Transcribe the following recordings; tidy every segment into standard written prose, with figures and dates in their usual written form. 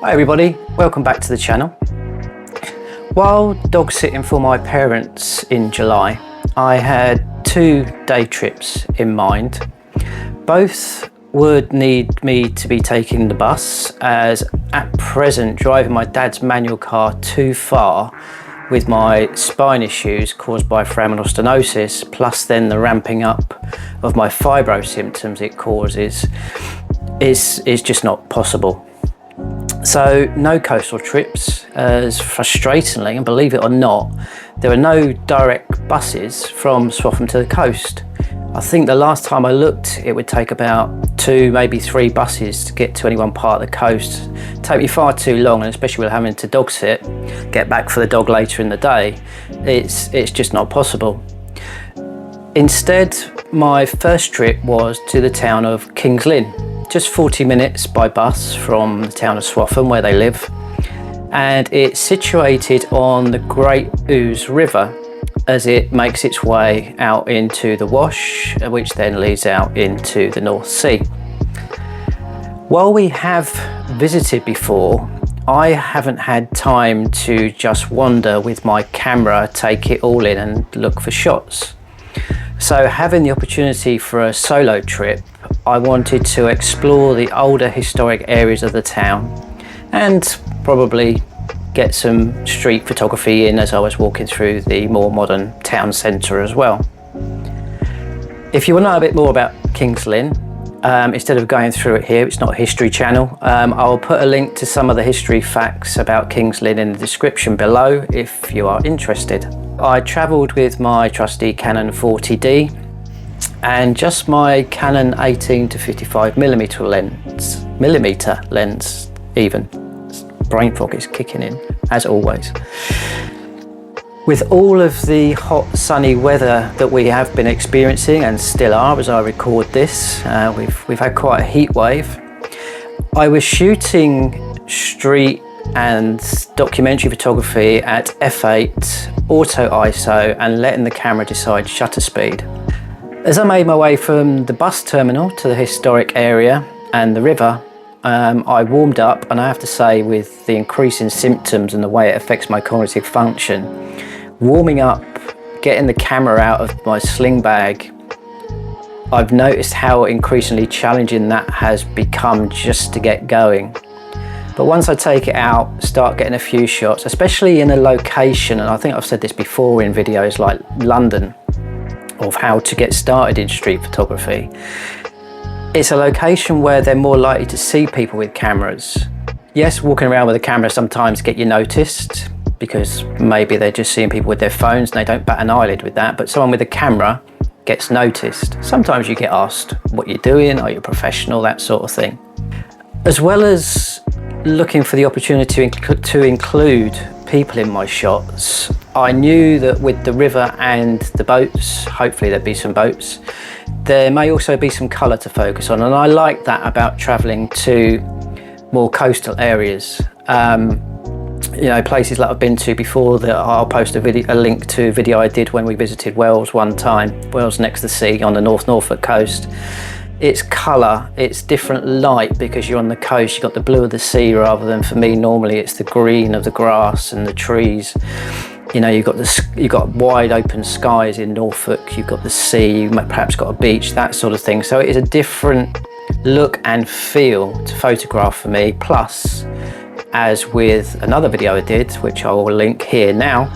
Hi everybody, welcome back to the channel. While dog sitting for my parents in July, I had 2 day trips in mind. Both would need me to be taking the bus, as at present driving my dad's manual car too far with my spine issues caused by foraminal stenosis, plus then the ramping up of my fibro symptoms it causes, is just not possible. So no coastal trips, as frustratingly, and believe it or not, there are no direct buses from Swaffham to the coast. I think the last time I looked, it would take about 2, maybe 3 buses to get to any one part of the coast. It'd take me far too long, and especially with having to dog sit, get back for the dog later in the day, it's just not possible. Instead, my first trip was to the town of Kings Lynn, just 40 minutes by bus from the town of Swaffham where they live, and it's situated on the Great Ouse River as it makes its way out into the Wash, which then leads out into the North Sea. While we have visited before, I haven't had time to just wander with my camera, take it all in and look for shots. So having the opportunity for a solo trip, I wanted to explore the older historic areas of the town and probably get some street photography in as I was walking through the more modern town centre as well. If you want to know a bit more about Kings Lynn, instead of going through it here, it's not a history channel, I'll put a link to some of the history facts about Kings Lynn in the description below if you are interested. I travelled with my trusty Canon 40D and just my Canon 18 to 55mm lens even. Brain fog is kicking in, as always. With all of the hot sunny weather that we have been experiencing and still are as I record this, we've had quite a heat wave. I was shooting street and documentary photography at f8 auto ISO and letting the camera decide shutter speed. As I made my way from the bus terminal to the historic area and the river, I warmed up, and I have to say, with the increasing symptoms and the way it affects my cognitive function, warming up, getting the camera out of my sling bag, I've noticed how increasingly challenging that has become just to get going. But once I take it out, start getting a few shots, especially in a location, and I think I've said this before in videos like London, of how to get started in street photography. It's a location where they're more likely to see people with cameras. Yes, walking around with a camera sometimes get you noticed because maybe they're just seeing people with their phones and they don't bat an eyelid with that, but someone with a camera gets noticed. Sometimes you get asked what you're doing, are you a professional, that sort of thing. As well as looking for the opportunity to include people in my shots, I knew that with the river and the boats, hopefully there'd be some boats, there may also be some colour to focus on, and I like that about travelling to more coastal areas. You know, places that I've been to before, that I'll post a link to a video I did when we visited Wales one time, Wales next to the sea on the North Norfolk coast. It's colour, it's different light because you're on the coast, you've got the blue of the sea rather than, for me, normally it's the green of the grass and the trees. You know, you've got wide open skies in Norfolk, you've got the sea, you've perhaps got a beach, that sort of thing. So it is a different look and feel to photograph for me. Plus, as with another video I did, which I will link here now,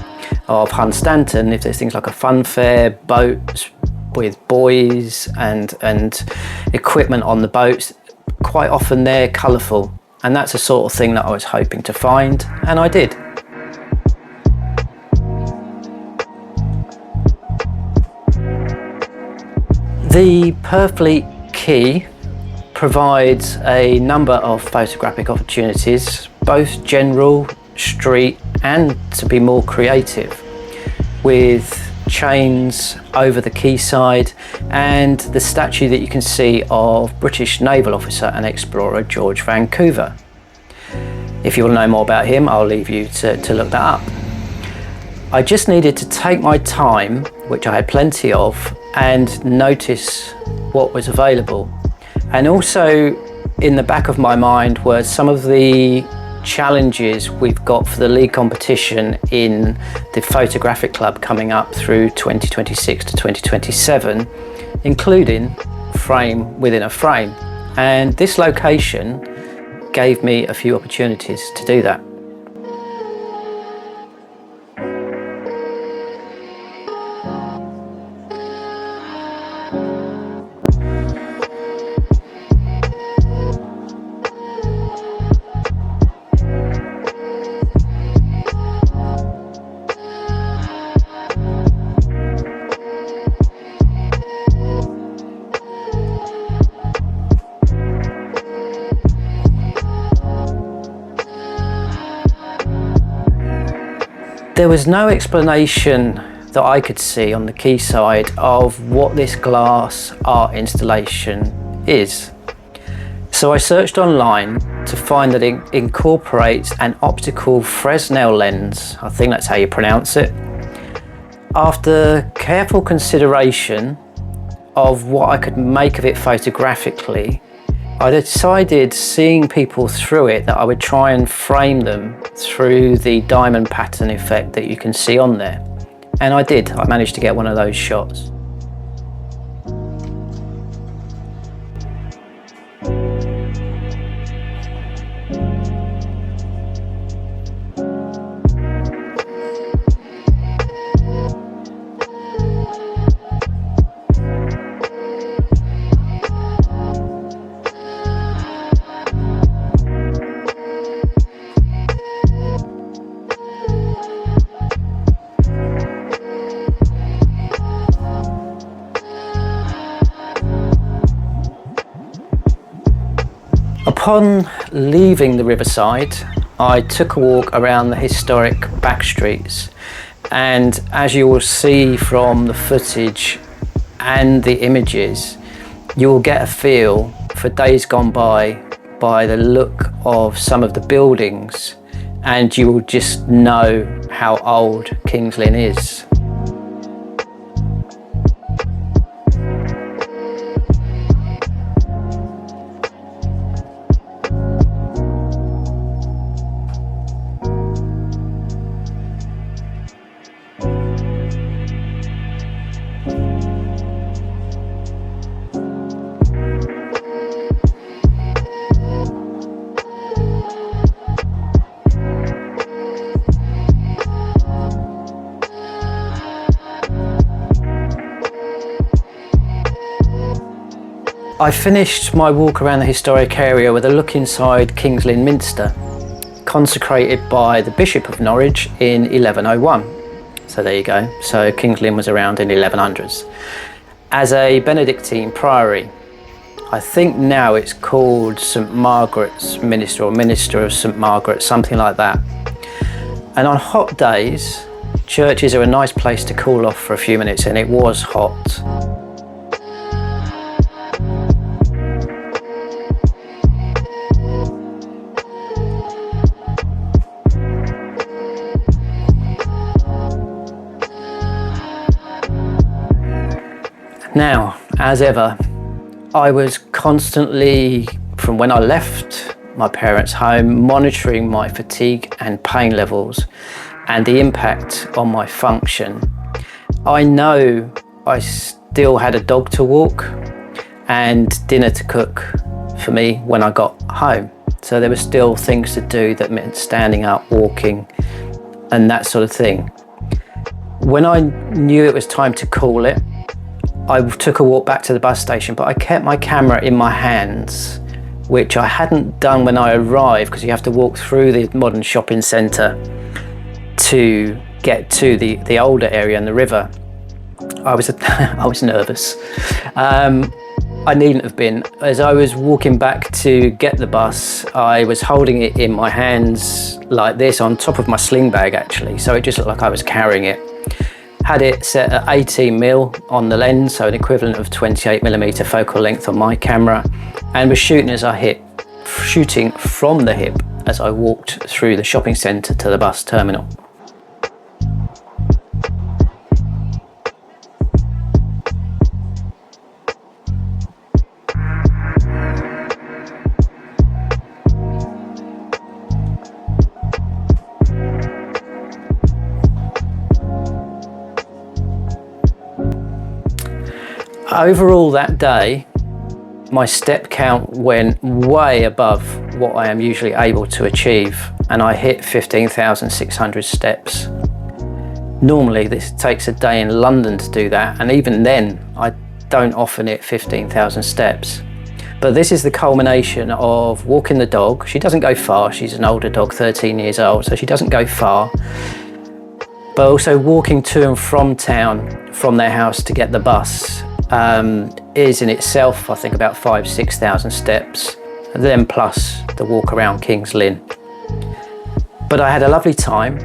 of Hunstanton, if there's things like a fun fair, boats with buoys and equipment on the boats, quite often they're colourful, and that's the sort of thing that I was hoping to find, and I did. The Purfleet Quay provides a number of photographic opportunities, both general, street, and to be more creative, with chains over the quayside and the statue that you can see of British naval officer and explorer George Vancouver. If you want to know more about him, I'll leave you to look that up. I just needed to take my time, which I had plenty of, and notice what was available. And also in the back of my mind were some of the challenges we've got for the league competition in the photographic club coming up through 2026 to 2027, including frame within a frame. And this location gave me a few opportunities to do that. There was no explanation that I could see on the quayside of what this glass art installation is. So I searched online to find that it incorporates an optical Fresnel lens, I think that's how you pronounce it. After careful consideration of what I could make of it photographically, I decided, seeing people through it, that I would try and frame them through the diamond pattern effect that you can see on there. And I did. I managed to get one of those shots. Upon leaving the riverside, I took a walk around the historic back streets, and as you will see from the footage and the images, you will get a feel for days gone by the look of some of the buildings, and you will just know how old King's Lynn is. I finished my walk around the historic area with a look inside King's Lynn Minster, consecrated by the Bishop of Norwich in 1101. So there you go. So King's Lynn was around in 1100s. As a Benedictine priory, I think now it's called St Margaret's Minster or Minister of St Margaret, something like that. And on hot days, churches are a nice place to cool off for a few minutes, and it was hot. Now, as ever, I was constantly, from when I left my parents' home, monitoring my fatigue and pain levels and the impact on my function. I know I still had a dog to walk and dinner to cook for me when I got home. So there were still things to do that meant standing up, walking, and that sort of thing. When I knew it was time to call it, I took a walk back to the bus station, but I kept my camera in my hands, which I hadn't done when I arrived, because you have to walk through the modern shopping centre to get to the older area and the river. I was nervous. I needn't have been. As I was walking back to get the bus, I was holding it in my hands like this, on top of my sling bag actually, so it just looked like I was carrying it. Had it set at 18mm on the lens, so an equivalent of 28mm focal length on my camera, and was shooting from the hip as I walked through the shopping centre to the bus terminal. Overall that day, my step count went way above what I am usually able to achieve, and I hit 15,600 steps. Normally this takes a day in London to do that, and even then I don't often hit 15,000 steps. But this is the culmination of walking the dog. She doesn't go far, she's an older dog, 13 years old, so she doesn't go far. But also walking to and from town, from their house to get the bus, is in itself, I think, about 5,000–6,000 steps, and then plus the walk around King's Lynn. But I had a lovely time.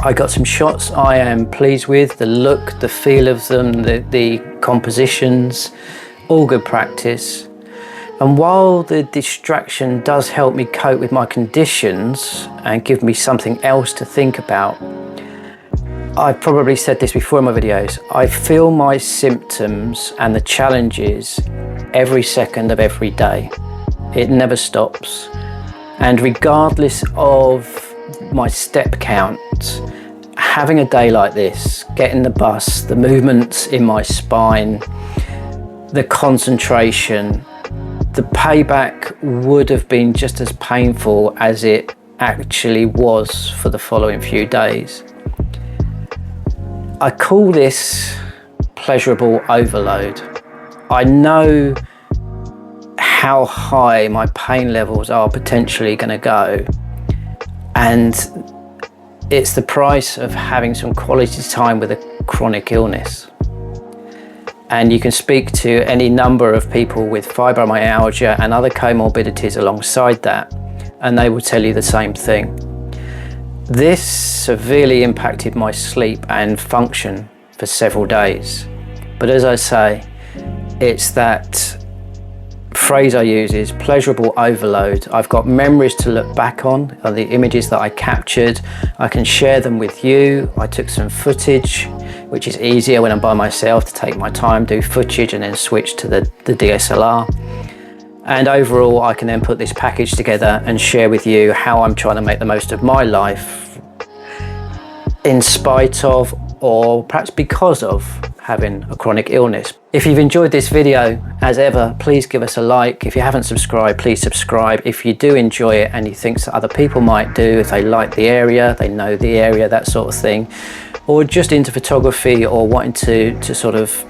I got some shots I am pleased with, the look, the feel of them, the compositions, all good practice. And while the distraction does help me cope with my conditions and give me something else to think about, I've probably said this before in my videos, I feel my symptoms and the challenges every second of every day. It never stops. And regardless of my step count, having a day like this, getting the bus, the movements in my spine, the concentration, the payback would have been just as painful as it actually was for the following few days. I call this pleasurable overload. I know how high my pain levels are potentially going to go, and it's the price of having some quality time with a chronic illness. And you can speak to any number of people with fibromyalgia and other comorbidities alongside that, and they will tell you the same thing. This severely impacted my sleep and function for several days. But as I say, it's that phrase I use is pleasurable overload. I've got memories to look back on the images that I captured. I can share them with you. I took some footage, which is easier when I'm by myself to take my time, do footage and then switch to the DSLR. And overall, I can then put this package together and share with you how I'm trying to make the most of my life in spite of, or perhaps because of, having a chronic illness. If you've enjoyed this video, as ever, please give us a like. If you haven't subscribed, please subscribe. If you do enjoy it and you think that other people might do, if they like the area, they know the area, that sort of thing, or just into photography or wanting to sort of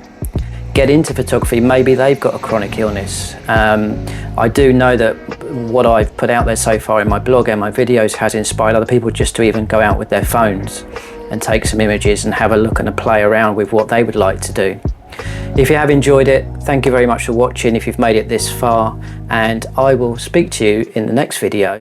get into photography, maybe they've got a chronic illness. I do know that what I've put out there so far in my blog and my videos has inspired other people just to even go out with their phones and take some images and have a look and a play around with what they would like to do. If you have enjoyed it, thank you very much for watching if you've made it this far, and I will speak to you in the next video.